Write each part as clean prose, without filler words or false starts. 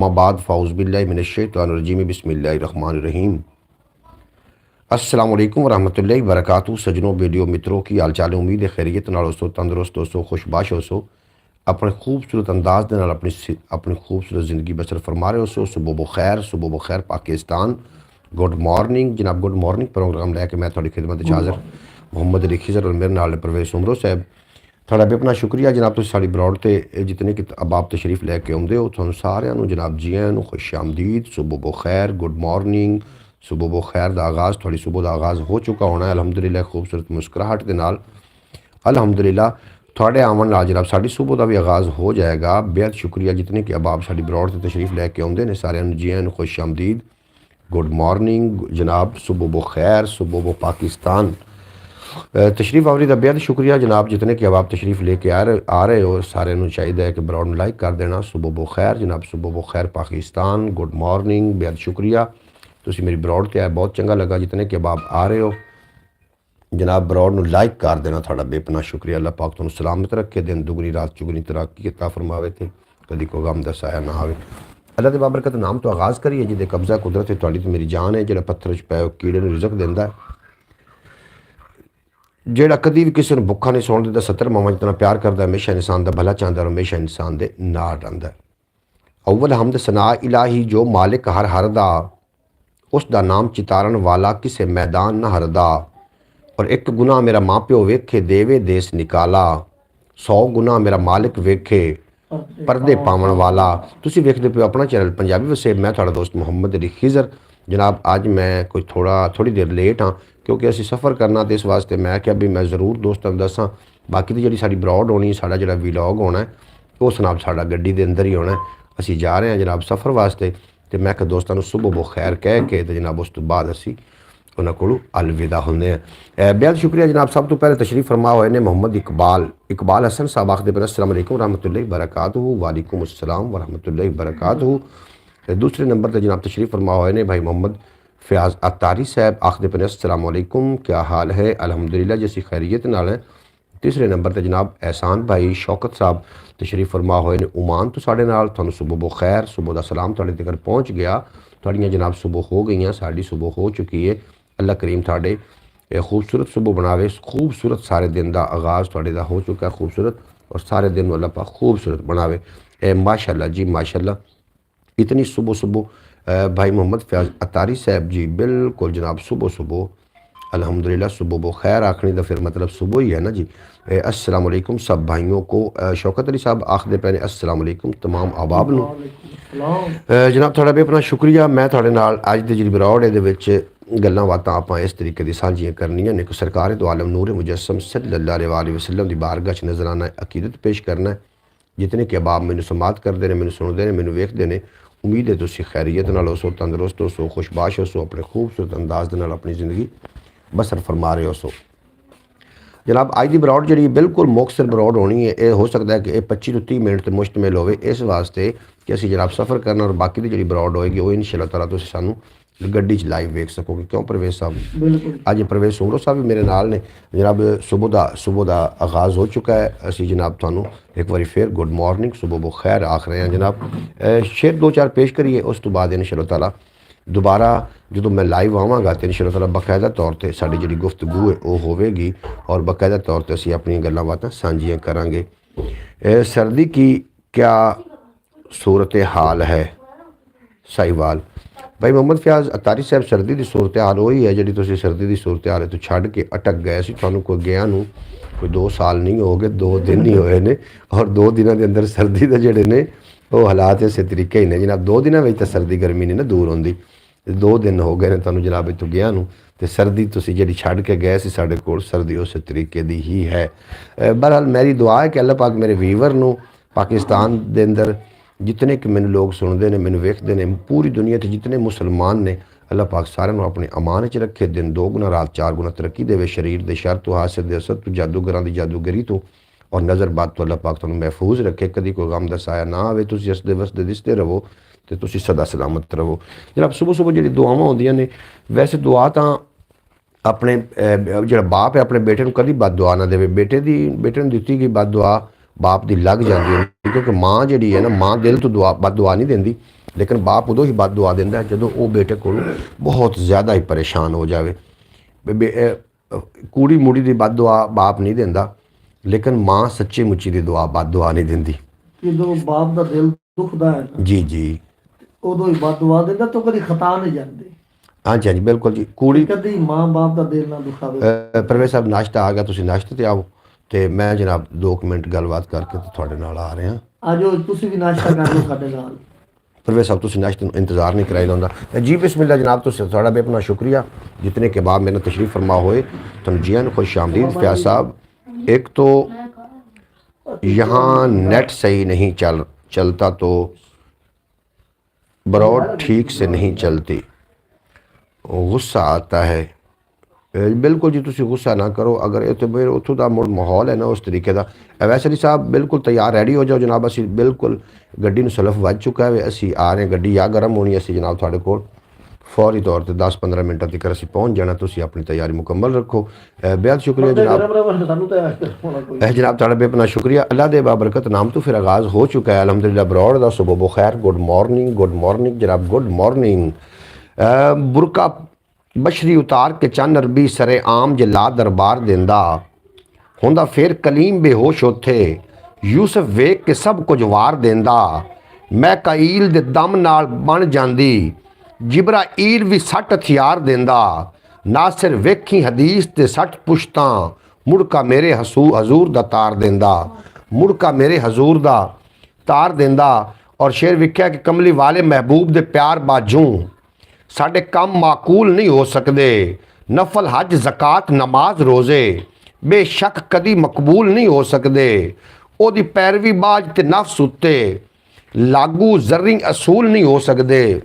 बाद फ़ाउज़बिल्लाहि मिनश्शैतानिर्रजीम बिस्मिल्लाहिर्रहमानिर्रहीम। अस्सलामु अलैकुम वरहमतुल्लाहि वबरकातुहू। सजनों बेलियो मित्रों की हाल चाल उम्मीद है खैरियत नाल होसो, तंदुरुस्त होसो, खुशबाश होसो, अपने खूबसूरत अंदाज दे नाल अपनी खूबसूरत ज़िंदगी बसर फरमा रहे होसो। सुबह बखैर पाकिस्तान। गुड मॉर्निंग जनाब, गुड मॉर्निंग प्रोग्राम लैके मैं थोड़ी खिदमत हाज़र मोहम्मद अली खिज़र और मेरे नाल परवेज़ उमरो साहब। थोड़ा भी अपना शुक्रिया जनाब, तुम साड़ी ब्रॉड से जितने कि अबाब तशरीफ़ लैके आउंदे हो, तुहानू सारिआं जनाब जी आयां नू खुश आमदीद, सुबह बखैर, गुड मॉर्निंग। सुबह बखैर का आगाज़ थोड़ी सुबह का आगाज़ हो चुका होना है अलहमदुलिल्लाह, खूबसूरत मुस्कुराहट के नाल अलहमदुलिल्लाह। थोड़े आवन नाल जनाब साड़ी सुबह का भी आगाज़ हो जाएगा। बेहद शुक्रिया जितने कि अबाब साड़ी ब्रॉड से तशरीफ़ लैके आउंदे ने, सारिआं जी आयां नू खुश आमदीद, गुड मॉर्निंग जनाब, सुबह बखैर, सुबह पाकिस्तान। तशरीफ़ आवरी का बेहद शुक्रिया जनाब, जितने कि अब आप तशरीफ़ लेके आ रहे हो, सारे चाहिए कि ब्रॉड लाइक कर देना। सुबह बखैर जनाब, सुबह बखैर पाकिस्तान, गुड मॉर्निंग, बेहद शुक्रिया। तुसी मेरी ब्रॉड ते आए, बहुत चंगा लगा। जितने कि अब आप आ रहे हो जनाब, ब्रॉड नू लाइक कर देना, थोड़ा बेपना शुक्रिया। अल्लाह पाक तुहानू सलामत रखे, दिन दुगनी रात चुगनी तरक्की अता फरमावे थे, कभी कोई गम दा साया ना आवे। अल्लाह दे बाबरकत नाम तो आगाज़ करिए, जिदे कब्जा कुदरत है तुहाडी ते मेरी जान है, जिहड़ा पत्थर च पै कीड़े नू रिज़क दिंदा है, ਜਿਹੜਾ कभी भी किसी को भुखा नहीं सौण दिंदा, 70 मावां जितना प्यार करता है, हमेशा इंसान का भला चाहता है और हमेशा इंसान के नाल रहिंदा है। अव्वल हमद सना इलाही जो मालिक हर दा, उसका नाम चितारण वाला किसे मैदान न हरदा। और एक गुनाह मेरा माँ प्यो वेखे देवे देश निकाला, 100 गुनाह मेरा मालिक वेखे परदे पावन वाला। तुसी वेखदे पियो अपना चैनल पंजाबी वसेब, मैं थोड़ा दोस्त मोहम्मद अली खिज़र। जनाब अज मैं कोई थोड़ी देर लेट हाँ, क्योंकि असी सफ़र करना, तो इस वास्ते मैं क्या भी मैं ज़रूर दोस्तों दसा। बाकी तो जी साड़ी ब्रॉड होनी, साड़ा जो वीलॉग होना है वो जनाब साड़ा गड्डी के अंदर ही होना है। असी जा रहे हैं जनाब सफ़र वास्ते, तो मैं दोस्तों सुबह बखैर कह के तो जनाब उस तो बाद असी उन्होंने को अलविदा होंगे हैं। बेहद शुक्रिया जनाब। सब तो पहले तशरीफ़ फरमा हुए ने मोहम्मद इकबाल हसन साहब, आखदे पे अस्सलाम वालेकुम रहमतुल्लाहि वबरकातुहू। वालेकुम अस्सलाम वरहमतुल्लाहि वबरकातुहू। दूसरे नंबर पर जनाब तशरीफ़ फरमा हुए ने भाई मोहम्मद फ़याज़ अत्तारी साहब, आखदे पे अस्सलाम वालेकुम, क्या हाल है? अल्हम्दुलिल्लाह जैसी खैरियत नाल है। तीसरे नंबर पर जनाब एहसान भाई शौकत साहब तशरीफ़ फरमा हुए ने ओमान तो साढ़े नाल। तुहानू सुबह बखैर, सुबह का सलाम तुहाडे तक पहुँच गया। तुहाड़ियां जनाब सुबह हो गई, साड़ी सुबह हो चुकी है। अल्लाह करीम थाड़े खूबसूरत सुबह बनावे, खूबसूरत सारे दिन का आगाज़ थोड़े दा हो चुका है खूबसूरत, और सारे दिन अल्लाह पाक खूबसूरत बनावे। माशाल्लाह जी माशाल्लाह। इतनी सुबह भाई मोहम्मद फ़याज़ अत्तारी साहब जी, बिल्कुल जनाब सुबह अल्हम्दुलिल्लाह। सुबह बखैर आखनी तो फिर मतलब सुबह ही है ना जी। अस्सलाम वालेकुम सब भाइयों को। शौकत अली साहब आखदे पे ने अस्सलाम वालेकुम तमाम अहबाब नू। जनाब थोड़ा भी अपना शुक्रिया। मैं थोड़े नाल अज दी जी ब्रॉड ये गल्लां बातां आपां इस तरीके दी सांझियां करनियां ने कि सरकार दो आलम नूर मुजस्सम सल्लल्लाहु अलैहि वसल्लम दी बारगाह च नजराना अकीदत पेश करना है। जितने कि अबाब मैनू समात करते हैं, मैनू सुनते हैं, मैनू वेखते हैं, उम्मीद है तुसी खैरियत नाल होसो, तंदुरुस्त होसो, खुशबाश होसो, अपने खूबसूरत अंदाज दे नाल अपनी ज़िंदगी बसर फरमा रहे होसो। जनाब अज की ब्रॉड जी बिल्कुल मुख्तसर ब्रॉड होनी है। ये हो सकता है कि 25 तो 30 मिनट से मुश्तमिल हो, इस वास्ते कि असी जनाब सफ़र करना, और बाकी की जी ब्रॉड होएगी वो इंशाअल्लाह ताला तुसी सानू गड्डी च लाइव वेख सकोगे। क्यों परवेज़ साहब अज परवेज़ उमरो साहब भी मेरे नाल ने। जनाब सुबह का आगाज़ हो चुका है। असी जनाब थानू एक बार फिर गुड मॉर्निंग सुबह बखैर आख रहे हैं जनाब। शेर 2-4 पेश करिए, उस तो बाद इंशाअल्लाह ताला दोबारा जो मैं लाइव आवागा तो इंशाअल्लाह ताला बाकायदा तौर पर साड़ी जी गुफ्तगू है वो होगी, और बाकायदा तौर पर असी अपन गल्लां बातां सांझियां करांगे। सर्दी की क्या सूरत हाल है? साहिवाल भाई मोहम्मद फ़याज़ अत्तारी साहब, सर्दी की सूरत हाल वही है जी तुम सर्दी की सूरत हाल है तो छड़ के अटक गए सी। थानू कोई गया नू कोई 2 साल नहीं हो गए, 2 दिन ही होए ने, और 2 दिनों के अंदर सर्दी के जोड़े ने वो हालात इस तरीके ही ने जनाब। 2 दिनों में तो सर्दी गर्मी नहीं ना दूर होंगी। 2 दिन हो गए ने तुहानू जनाब इतों गया नू, तो सर्दी तुसी जी छड़ के गए सी साडे कोल, सर्दी उस तरीके की ही है। बहरहाल मेरी दुआ है कि अल्लाह पाक मेरे वीवर नू पाकिस्तान के अंदर जितने कि मैंने लोग सुनते हैं, मैंने वेखते हैं, पूरी दुनिया के जितने मुसलमान ने, अल्लाह पाक सारे अपने अमान च रखे, दिन 2 गुना रात 4 गुना तरक्की देवे, शरीर के शर तो हासिल दे असर तो जादूगरां की जादूगरी तो, और नज़र बात तो अल्लाह पाक तुहानू महफूज रखे, कभी कोई गम दा साया ना आवे, तुसीं हसदे वसदे दिसते रहो तो तुसीं सदा सलामत रहो। जनाब सुबह जी दुआवां होंदियां ने, वैसे दुआ तो अपने जो बाप है अपने बेटे को कभी बद दुआ ना दे, बेटे ने दी गई बद दुआ बाप की लग जाती है, क्योंकि माँ जी है ना, माँ दिल तो दुआ बद दुआ नहीं देंदी, लेकिन बाप उदों ही बद दुआ दिंदा जदों वो बेटे को बहुत ज़्यादा ही परेशान हो जाए। कूड़ी मूड़ी की बद दुआ बाप नहीं दिंदा, लेकिन माँ सच्ची मुच्ची की दुआ बद दुआ नहीं दिंदी। ਜਦੋਂ ਬਾਪ ਦਾ ਦਿਲ ਦੁਖਦਾ ਹੈ ਨਾ जी जी ਉਦੋਂ ਹੀ ਬਦਦੁਆ ਦਿੰਦਾ ਤਾਂ ਕਦੀ ਖਤਾ ਨਹੀਂ ਜਾਂਦੀ। हाँ जी हाँ जी बिल्कुल जी। कूड़ी ਕਦੀ ਮਾਂ ਬਾਪ ਦਾ ਦਿਲ ਨਾ ਦੁਖਾਵੇ। परवेज साहब नाश्ता आ गया, तुसीं नाश्ते ते आओ तो मैं जनाब 2 मिनट गलबात करके तो थोड़े नाल आ रहे हैं। ਆਜੋ ਤੁਸੀਂ ਵੀ ਨਾਸ਼ਤਾ ਕਰ ਲਓ ਸਾਡੇ ਨਾਲ। परवेज साहब तुसीं नाश्ते नूं इंतज़ार नहीं कराई लाउंदा। जी बिस्मिल्लाह जनाब, तुसीं थोड़ा बेपना शुक्रिया जितने के बाद मेरे तशरीफ़ फरमा होए। तुहानूं जी आन खुश आमदीद। फयाज साहब, एक तो यहाँ नेट सही नहीं चलता तो ब्रॉड ठीक से नहीं चलती, गुस्सा आता है। बिल्कुल जी, तुसी गुस्सा ना करो। अगर उतों का मुड़ माहौल है ना उस तरीके का। वैसे जी साहब बिल्कुल तैयार रेडी हो जाओ जनाब। असी बिल्कुल गड्डी नूं सलफ वज चुका है, असी आ रहे हैं। गड्डी या गर्म होनी, असी जनाब थोड़े को फौरी तौर पर 10-15 मिनटों तक असी पहुँच जाना। तुसी अपनी तैयारी मुकम्मल रखो। बेहद शुक्रिया जनाब। जनाब थोड़ा बेपना शुक्रिया। अल्लाह दे बाबरकत नाम तो फिर आगाज़ हो चुका है अल्हम्दुलिल्लाह। ब्रॉड दा सुबह बखैर। गुड मॉर्निंग जनाब, गुड मॉर्निंग। बुरका बशरी उतार के चन अरबी सरे आम जला दरबार देंदा होंदा, फिर कलीम बेहोश उथे यूसफ वेख के सब कुछ वार देंदा। मैं काईल दे दम नाल बन जांदी, जिब्राईल भी 60 हथियार देंदा। नासिर वेखी हदीस ते 60 पुश्तां, मुड़का मेरे हजूर दा तार देंदा। मुड़का मेरे हजूर दा तार देंदा। और शेर विख्या कि कमली वाले महबूब दे प्यार बाजू साढ़े कम माकूल नहीं हो सकते। नफल हज ज़कात नमाज रोज़े बेशक कदी मकबूल नहीं हो सकते। ओदी पैरवी बाज ते नफ्स उत्ते लागू जर्री असूल नहीं हो सकते।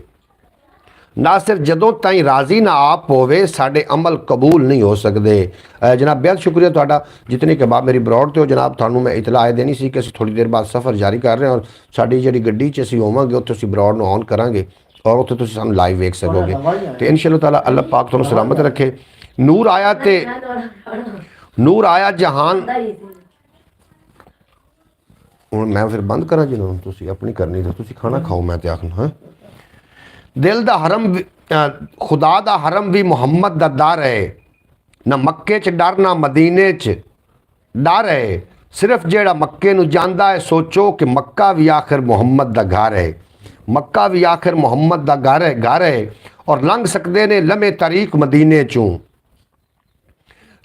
ना सिर्फ जदों ताईं राज़ी ना आप होवे साढ़े अमल कबूल नहीं हो सकते। जनाब बेहद शुक्रिया तुहाडा। जितने के बाद मेरी ब्रॉड तो जनाब थानू मैं इतला देनी सी कि थोड़ी देर बाद सफ़र जारी कर रहे हैं और साड़ी जी गड्डी च असीं होवांगे उत्थे असीं ब्रॉड नूं ऑन करांगे और उत्थे तुसीं सानूं लाइव वेख सकोगे। तो इंशाअल्लाह ताला अल्लाह पाक तुहानूं सलामत रखे। नूर आया जहान। हुण मैं फिर बंद करा जिन्होंने तुसीं अपनी करनी तो तुसीं खाना खाओ, मैं तो आखना है। दिल दा हरम खुदा दा हरम भी मुहम्मद दा दर है, ना मक्के च डर ना मदीने च डर है। सिर्फ जेड़ा मक्के नूं जांदा है सोचो कि मक्का भी आखिर मुहम्मद दा घर है। मक्का भी आखिर मुहम्मद दा घर है। और लंघ सकते ने लम्हे तारीक मदीने चों,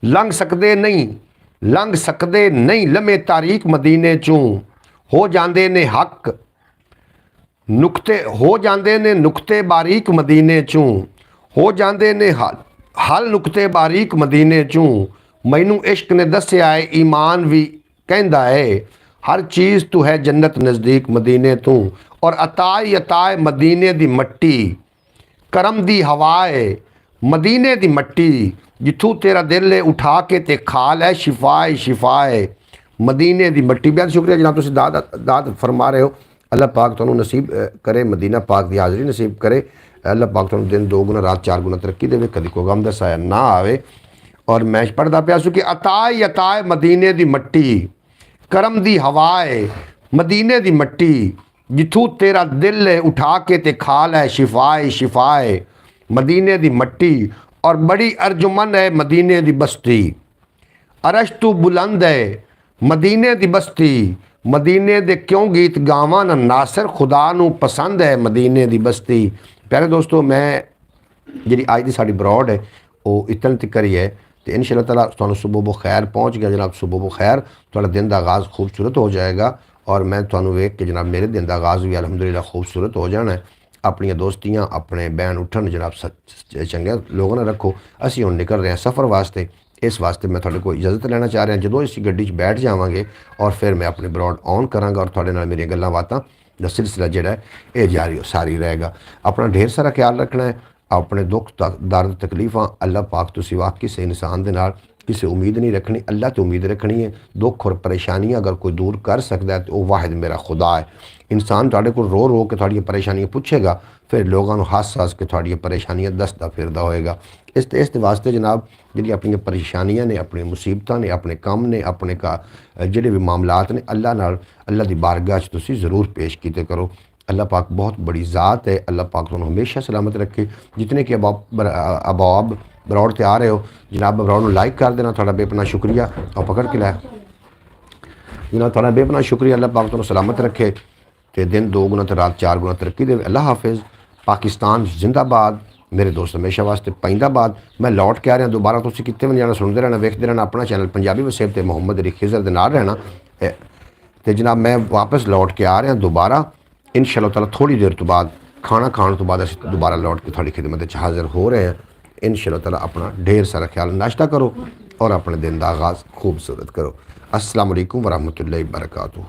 लंघ सकते नहीं लम्हे तारीक मदीने चों। हो जाते ने हक नुकते बारीक मदीने चों। हो जाते ने हल नुकते बारीक मदीने चों। मैनू इश्क ने दस्या है ईमान भी कहंदा है, हर चीज़ तू है जन्नत नज़दीक मदीने तू। और अताए मदीने दी मट्टी, करम दी हवाए मदीने दी मट्टी। जिथू तेरा दिल है उठा के ते खाल है शिफाए मदीने दी मट्टी। बेहद शुक्रिया जनाब, तुसीं दाद फरमा रहे हो। अल्लाह पाक तुहानूं नसीब करे, मदीना पाक की हाज़री नसीब करे। अल्लाह पाक तुहानूं दिन 2 गुना रात 4 गुना तरक्की देवे, कभी कोई गम दा साया ना आवे। और मैं पढ़दा पिया सू कि अताए मदीने दी मट्टी, करम दी हवाए मदीने दी मट्टी। जिथू तेरा दिल है उठा के ते खाल है शिफाए मदीने दी मट्टी। और बड़ी अर्जुमन है मदीने दी बस्ती, अरश तू बुलंद है मदीने दी बस्ती। मदीने दे क्यों गीत गावां ना नासिर, खुदा नू पसंद है मदीने दी बस्ती। प्यारे दोस्तों, मैं जी अज की साड़ी ब्रॉड है वो इतने तक ही है। तो इंशाअल्लाह ताला तुहानूं सुबह बखैर पहुँच गया जनाब। सुबह बखैर, थोड़ा दिन का आगाज़ खूबसूरत हो जाएगा। और मैं तुहानूं वेख के जनाब मेरे दिन का आगाज़ भी अलहमदुलिल्लाह खूबसूरत हो जाना है। अपनी दोस्तियाँ अपने बैन उठन जनाब, चंगे लोगों ने रखो। असीं हुण निकल रहे हैं सफ़र वास्ते। इस वास्ते मैं थोड़े को इजाज़त लेना चाह रहा। जो इस गड्डी च बैठ जावांगे और फिर मैं अपनी ब्रॉड ऑन करांगा और थोड़े नाल मेरी गल्लां बातां दा सिलसिला जिहड़ा है ये जारी रहेगा। अपना ढेर सारा ख्याल रखना है। अपने दुख दर्द तकलीफ़ां अल्लाह पाक तो सिवा किसी इंसान दे नाल किसी उम्मीद नहीं रखनी, अल्लाह तो उम्मीद रखनी है। दुख और परेशानियां अगर कोई दूर कर सकता है तो वह वाहिद मेरा खुदा है। इंसान तुहाडे कोल रो के थोड़ियां परेशानियां पूछेगा, फिर लोगों को हस के थोड़ियां परेशानियां दसदा फिरदा होएगा। इस वास्ते जनाब जी अपन परेशानियां ने, अपनी मुसीबतां ने, अपने कम ने, अपने का जोड़े भी मामलात ने अल्लाह की बारगाह च तुसीं ज़रूर पेश कीते करो। अल्लाह पाक बहुत बड़ी ज़ात है। अल्लाह पाक तुम हमेशा सलामत रखे। जितने कि अबाब बरौड़ ते आ रहे हो जनाब बरौड़ में लाइक कर देना, थोड़ा बेपना शुक्रिया। और पकड़ के लाया जनाब थोड़ा बेपना शुक्रिया। अल्लाह पाक तुम सलामत रखे तो दिन 2 गुना तो रात 4 गुना तरक्की दे। अल्लाह हाफिज़। पाकिस्तान जिंदाबाद। मेरे दोस्त हमेशा वास्ते पैंदाबाद। मैं लौट के आ रहा दोबारा, तुम कितने भी जाना सुनते रहना वेखते रहना अपना चैनल पंजाबी वसेब ते मोहम्मद अली खिज़र दे नाल रहना। तो जनाब मैं वापस लौट के आ रहा दोबारा इंशाअल्लाह ताला थोड़ी देर तो बाद खाना खाने तो बाद असीं दोबारा लौट के थोड़ी खिदमत च हाज़िर हो रहे हैं इंशाअल्लाह ताला। अपना ढेर सारा ख्याल नाश्ता करो और अपने दिन का आगाज़ खूबसूरत करो। अस्सलाम वालेकुम वरहमतुल्लाहि वबरकातुहू।